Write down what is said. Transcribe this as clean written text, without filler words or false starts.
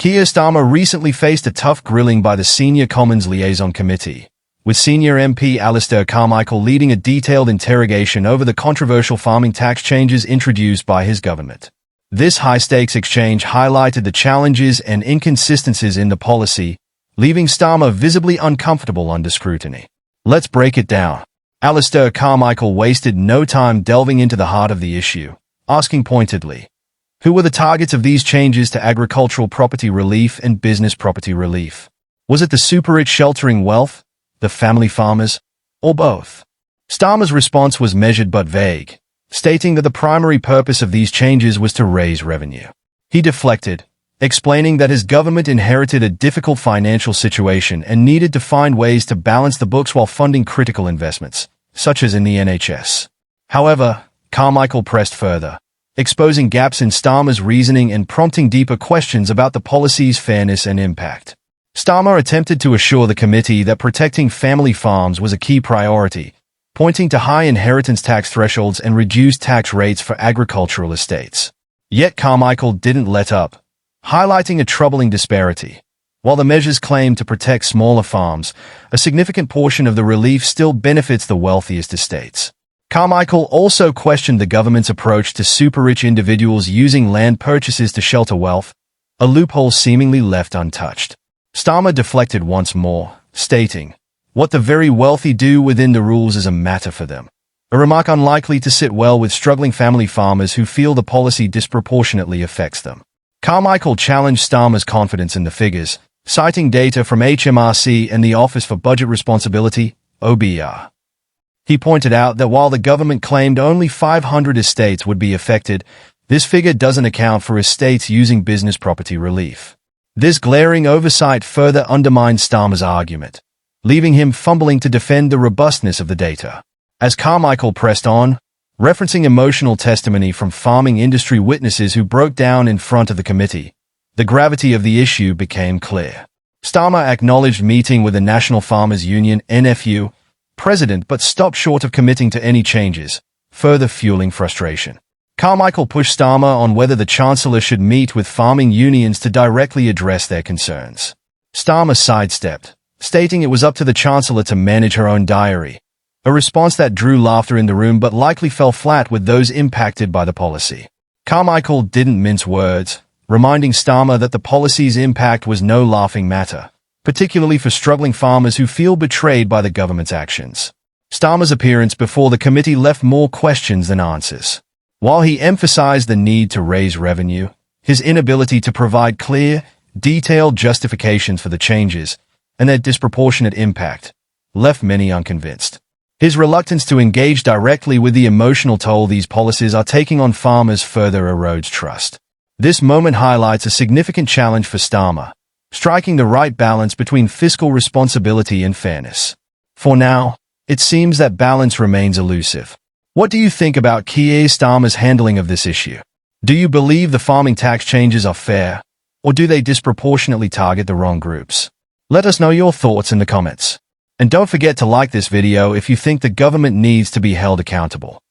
Keir Starmer recently faced a tough grilling by the Senior Commons Liaison Committee, with Senior MP Alistair Carmichael leading a detailed interrogation over the controversial farming tax changes introduced by his government. This high-stakes exchange highlighted the challenges and inconsistencies in the policy, leaving Starmer visibly uncomfortable under scrutiny. Let's break it down. Alistair Carmichael wasted no time delving into the heart of the issue, asking pointedly, who were the targets of these changes to agricultural property relief and business property relief? Was it the super-rich sheltering wealth, the family farmers, or both? Starmer's response was measured but vague, stating that the primary purpose of these changes was to raise revenue. He deflected, explaining that his government inherited a difficult financial situation and needed to find ways to balance the books while funding critical investments, such as in the NHS. However, Carmichael pressed further, exposing gaps in Starmer's reasoning and prompting deeper questions about the policy's fairness and impact. Starmer attempted to assure the committee that protecting family farms was a key priority, pointing to high inheritance tax thresholds and reduced tax rates for agricultural estates. Yet Carmichael didn't let up, highlighting a troubling disparity. While the measures claim to protect smaller farms, a significant portion of the relief still benefits the wealthiest estates. Carmichael also questioned the government's approach to super-rich individuals using land purchases to shelter wealth, a loophole seemingly left untouched. Starmer deflected once more, stating, "What the very wealthy do within the rules is a matter for them," a remark unlikely to sit well with struggling family farmers who feel the policy disproportionately affects them. Carmichael challenged Starmer's confidence in the figures, citing data from HMRC and the Office for Budget Responsibility, OBR. He pointed out that while the government claimed only 500 estates would be affected, this figure doesn't account for estates using business property relief. This glaring oversight further undermines Starmer's argument, leaving him fumbling to defend the robustness of the data. As Carmichael pressed on, referencing emotional testimony from farming industry witnesses who broke down in front of the committee, the gravity of the issue became clear. Starmer acknowledged meeting with the National Farmers Union (NFU) president but stopped short of committing to any changes, further fueling frustration. Carmichael pushed Starmer on whether the Chancellor should meet with farming unions to directly address their concerns. Starmer sidestepped, stating it was up to the Chancellor to manage her own diary, a response that drew laughter in the room but likely fell flat with those impacted by the policy. Carmichael didn't mince words, reminding Starmer that the policy's impact was no laughing matter, particularly for struggling farmers who feel betrayed by the government's actions. Starmer's appearance before the committee left more questions than answers. While he emphasized the need to raise revenue, his inability to provide clear, detailed justifications for the changes and their disproportionate impact left many unconvinced. His reluctance to engage directly with the emotional toll these policies are taking on farmers further erodes trust. This moment highlights a significant challenge for Starmer, striking the right balance between fiscal responsibility and fairness. For now, it seems that balance remains elusive. What do you think about Keir Starmer's handling of this issue? Do you believe the farming tax changes are fair, or do they disproportionately target the wrong groups? Let us know your thoughts in the comments. And don't forget to like this video if you think the government needs to be held accountable.